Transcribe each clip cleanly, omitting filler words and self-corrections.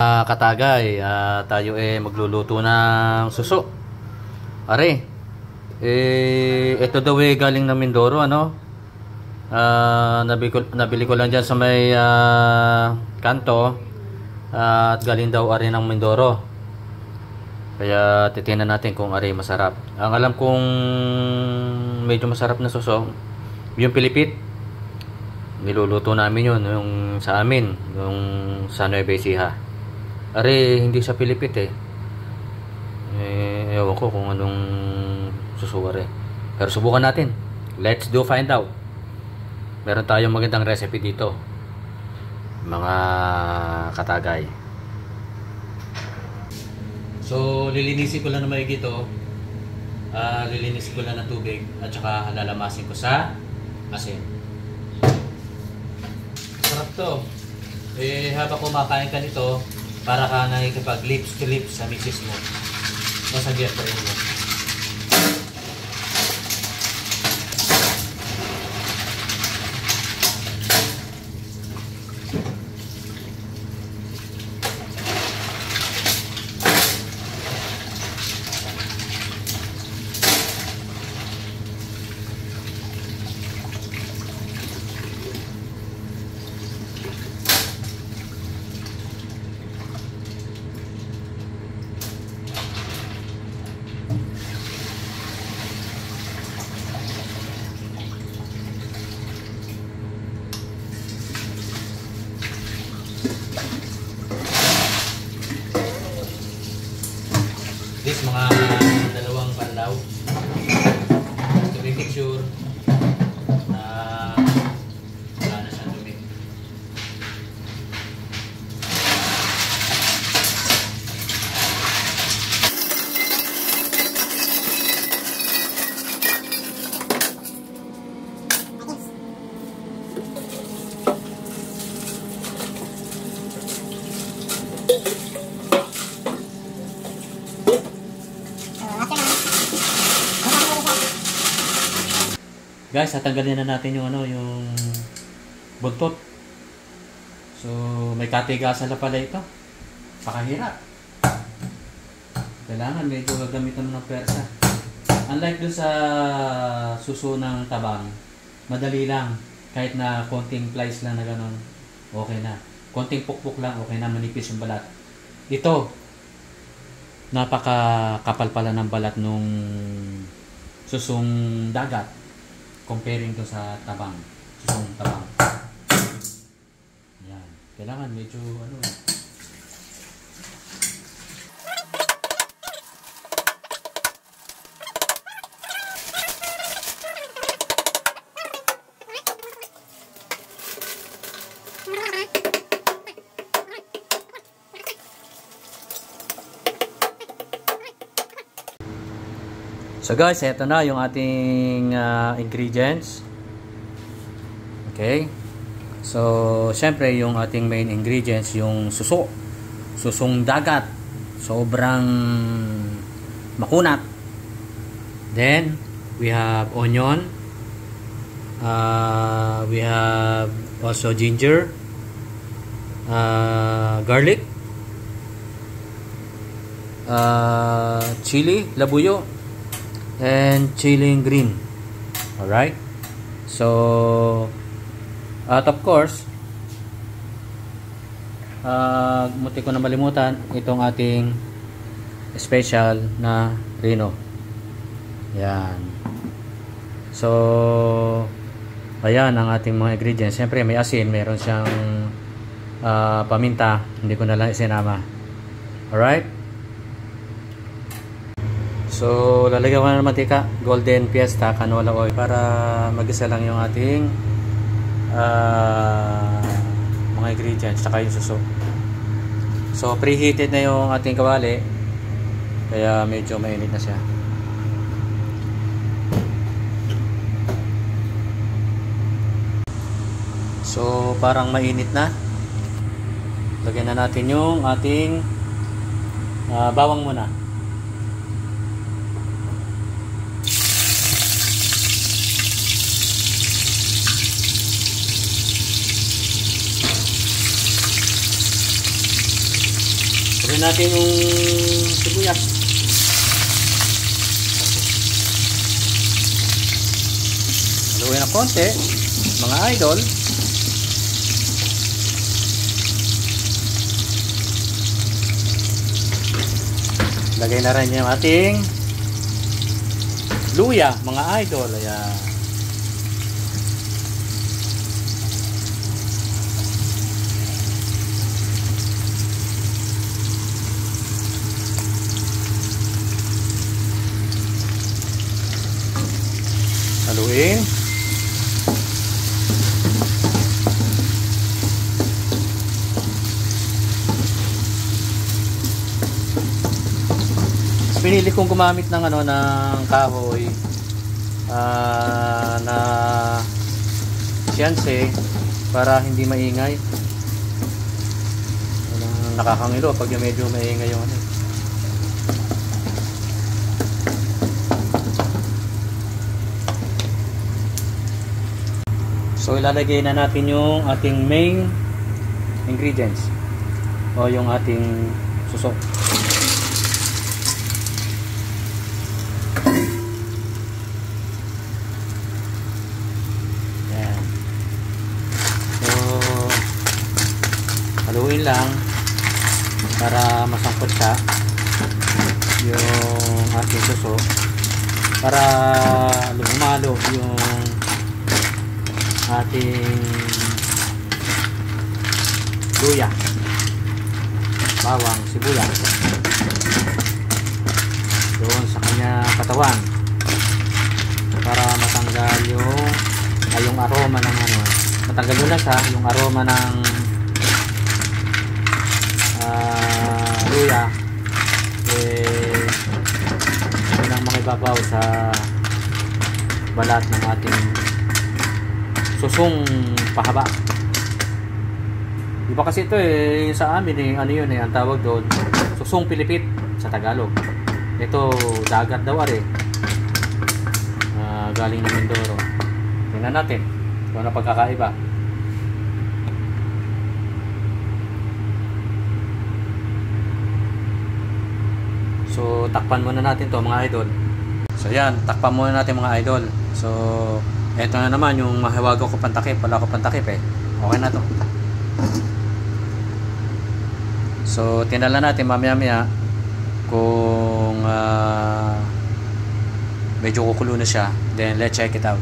Katagay, tayo magluluto ng suso. Are, ito daw galing ng Mindoro, ano? Nabili ko lang dyan sa may kanto. At galing daw are ng Mindoro. Kaya titingnan natin kung are masarap. Ang alam kong medyo masarap na suso, yung pilipit. Niluluto namin yun, yung sa amin, yung sa Nueva Ecija. Are, hindi sa Pilipit ewan ko kung anong susuwari. Pero subukan natin. Let's do find out. Meron tayong magandang recipe dito, mga katagay. So, lilinisin ko lang na maigi ito. Lilinisin ko lang ng tubig at saka lalamasin ko sa asin. Sarap to. Habang kumakain ka nito, para ka nakikipag lips to lips sa misis mo. Masagyan pa rin mo. This mga dalawang panlaw. To be make sure na wala na siyang dumi. Guys, tatanggalin na natin yung yung buntot. So, may katigasan na pala ito. Pakahirap. Kailangan medyo gagamitan mo ng persa. Unlike dun sa suso ng tabang, madali lang. Kahit na konting plies lang na gano'n, okay na. Konting pukpuk lang, okay na, manipis yung balat. Ito, napaka-kapal pala ng balat nung susong dagat. Comparing to sa tabang, susong tabang. Yan. Kailangan medyo So guys, eto na yung ating ingredients. Okay. So, syempre yung ating main ingredients, yung suso. Susong dagat. Sobrang makunat. Then, we have onion. We have also ginger. Garlic. Chili, labuyo. And chili green. Alright. So, at of course, munti ko na malimutan itong ating special na Reno. Yan. So, ayan ang ating mga ingredients. Siyempre may asin, meron siyang paminta. Hindi ko na lang isinama. Alright. So, lalagyan ko na ng mantika, golden fiesta, canola oil para mag-isa lang yung ating mga ingredients saka yung suso. So, preheated na yung ating kawali kaya medyo mainit na siya. So, parang mainit na. Lagyan na natin yung ating bawang muna. Gawin natin yung sibuyas. Haluin ng konti, mga idol. Lagay na rin yung ating luya, mga idol. Ayan. Haluin. Pinili kong gumamit ng ng kahoy na siyanse para hindi maingay. Nakakangilo pag medyo maingay yung So ilalagay na natin yung ating main ingredients o yung ating suso. Yan. So haluin lang para masangkot siya yung ating suso para lumalo yung ating luya, bawang, sibuyas doon sa kanya katawan para matanggal yung aroma ng matanggal yun na siya, yung aroma ng luya yun ang makibabaw sa balat ng ating susong pahaba. Iba kasi ito sa amin ano yun ang tawag doon, susong pilipit sa Tagalog. Ito dagat daw galing ng Mindoro. Tingnan natin kung ano pagkakaiba. So takpan muna natin to mga idol. So yan, takpan muna natin mga idol. So eto na naman yung mahiwago ko pantakip. Wala ko pantakip okay na to. So tinala natin mamaya kung medyo kukulo na siya. Then let's check it out.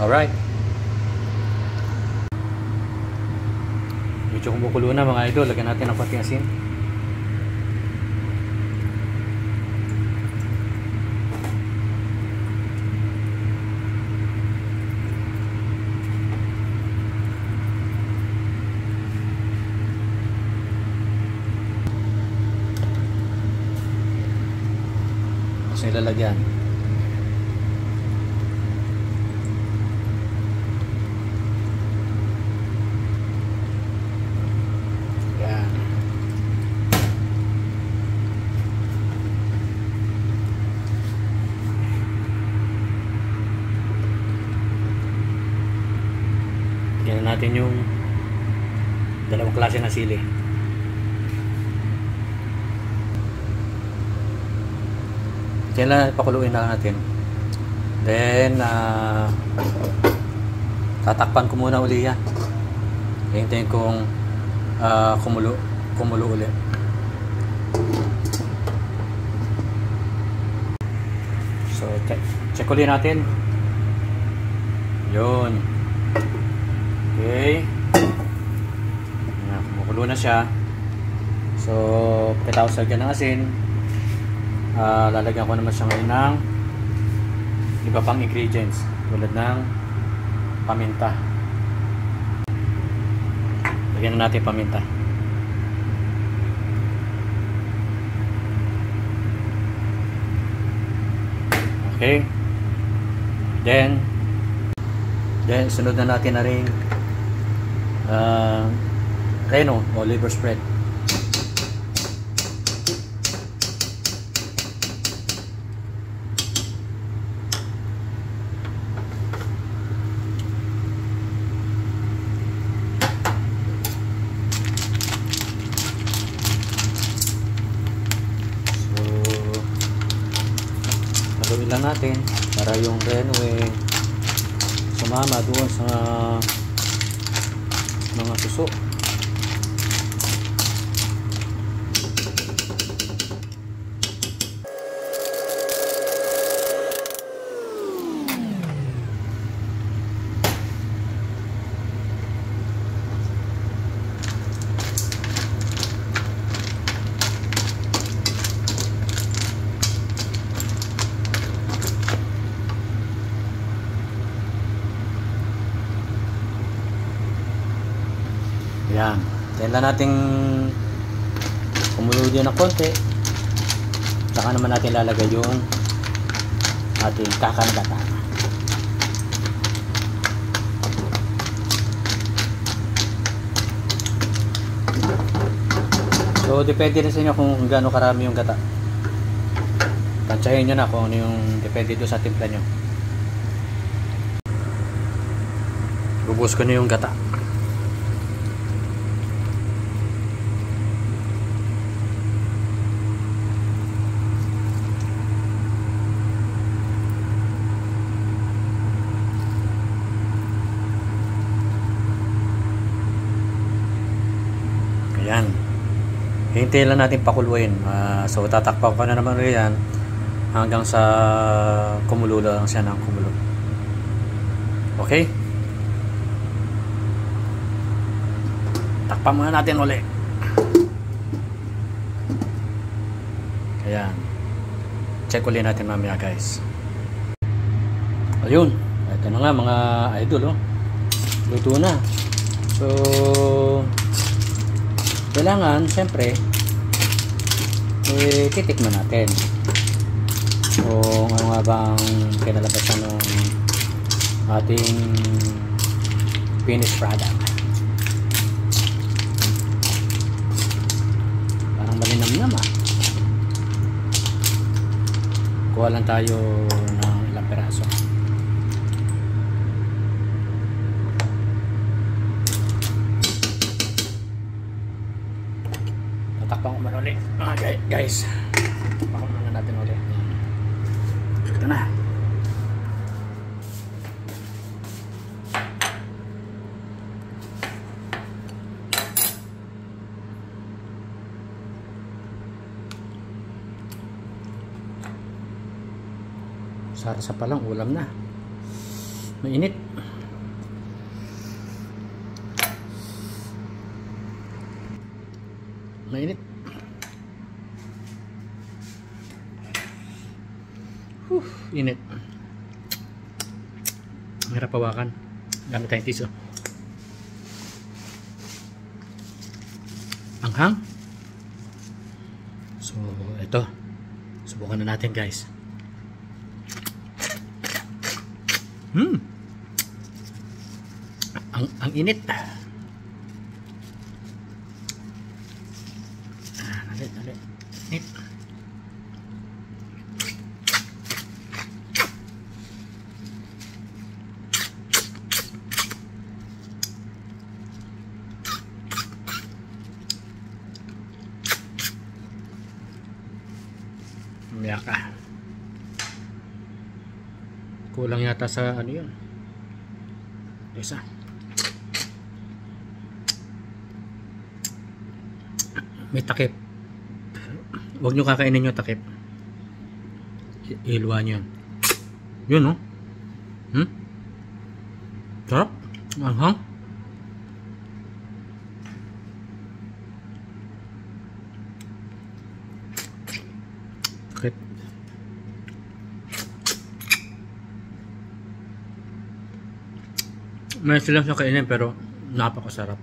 Alright, medyo kumukulo na mga idol. Lagyan natin ng konting asin. So ilalagyan. Yan. Yan natin yung dalawang klase na sili. Kailan pakuluin na natin. Then tatakpan ko muna uli yan. Hintayin kong kumulo uli. So check uli natin. Yun. Okay. Kumukulo na siya. So pagkatapos lagyan ng asin, lalagyan ko naman siya ngayon ng iba pang ingredients tulad ng paminta. Lagyan na natin paminta. Okay. Then sunod na natin na rin Reno o liver spread. lang natin para yung reno sumama doon sa mga tuso. Yan. Then lang natin kumulo din ng konti. Saka naman natin lalagay yung ating kakangata. So depende rin sa inyo kung gaano karami yung gata. Tansyahin nyo na kung ano yung depende doon sa timpla nyo. Bubus ko na yung gata. Ayan. Hintayin lang natin pakuluin. So tatakpan pa na naman ulit yan hanggang sa kumulo lang siya ng kumulo. Okay? Takpan muna natin ulit. Ayan. Check ulit natin mamaya guys. Ayun. Ito na nga mga idol. Luto na. So kailangan siyempre titikman natin kung ano nga bang kinalabasan ng ating finished product. Parang malinamnam kuha lang tayo ng ilang peraso. Takpan ko man ulit. Okay, guys. Takpan muna natin ulit. Ito na. Sarsa pa lang, ulam na. Mainit. Mainit. Init. Hirap hawakan. Gamit tayong tiso. Anghang. So, ito. Subukan na natin, guys. Ang init. Dali. Init. Mamaya ka. Kulang yata sa ano yun. Isa. May takip. Huwag nyo kakainin yung takip. Iluwa nyo yan. Yun, no? Sarap. Anghang. Takip. May silang siya kainin pero napakasarap.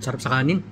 Sarap sa kanin.